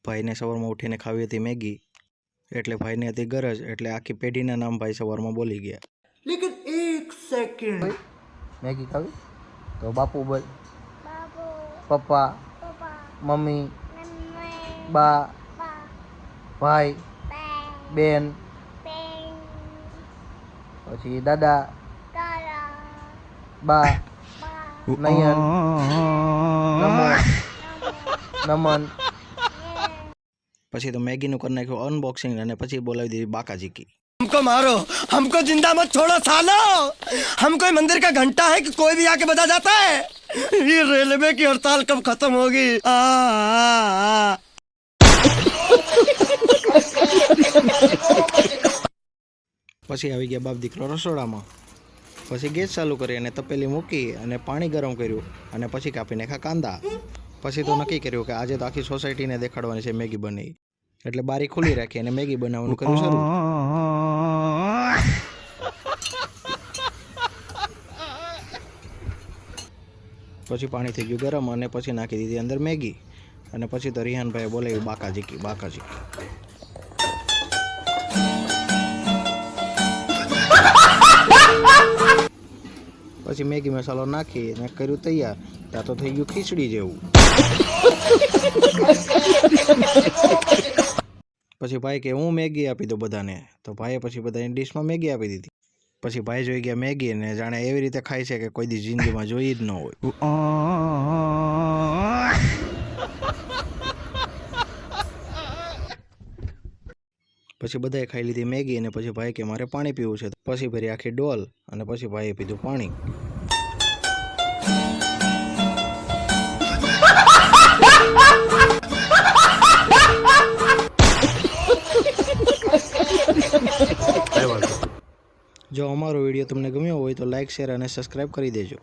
ભાઈને સવારમાં ઉઠીને ખાવી હતી મેગી, એટલે ભાઈને હતી ગરજ, એટલે આખી પેઢીના નામ ભાઈ સવારમાં બોલી ગયા. लेकिन एक सेकंड मैगी खावी तो बापू बोल बाबू पप्पा पापा मम्मी मम्मी बा पा भाई पेन बेन पेन પછી દાદા तारा બા बा નયન નમો नमो નમન પછી તો મેગીનું કરી નાખ્યું અનબોક્સિંગ અને પછી બોલાવી દીધી બાકાજીકી. हमको मारो, हमको जिंदा मत छोड़ो सालो। हम कोई मंदिर का घंटा है कि कोई भी आके बजा जाता है। ये रेलवे की हड़ताल कब खत्म होगी? પછી આવી ગયા બાપ દીકરો રસોડામાં. પછી ગેસ ચાલુ કરી અને તપેલી મૂકી અને પાણી ગરમ કર્યું અને પછી કાપી નાખ્યા કાંદા. પછી તો નક્કી કર્યું કે આજે તો આખી સોસાયટીને દેખાડવાની છે મેગી બની, એટલે બારી ખુલ્લી રાખી અને મેગી બનાવવાનું કર્યું શરૂ. પછી પાણી થઈ ગયું ગરમ અને પછી નાખી દીધી અંદર મેગી અને પછી તો રિહાનભાઈએ બોલાવી બાકાજીકી બાકાજીકી. પછી મેગી મસાલો નાખી અને કર્યું તૈયાર. ત્યાં તો થઈ ગયું ખીચડી જેવું. પછી ભાઈ કે હું મેગી આપી દઉં બધાને, તો ભાઈએ પછી બધાની ડીશમાં મેગી આપી દીધી. પછી ભાઈ જોઈ ગયા મેગી ને જાણે એવી રીતે ખાય છે કે કોઈ દી જિંદગીમાં જોઈ જ ન હોય. પછી બધાએ ખાઈ લીધી મેગી અને પછી ભાઈ કે મારે પાણી પીવું છે. પછી ભરી આખી ડોલ અને પછી ભાઈએ પીધું પાણી. જો અમારો વિડીયો તમને ગમ્યો હોય તો લાઈક, શેર અને સબસ્ક્રાઈબ કરી દેજો.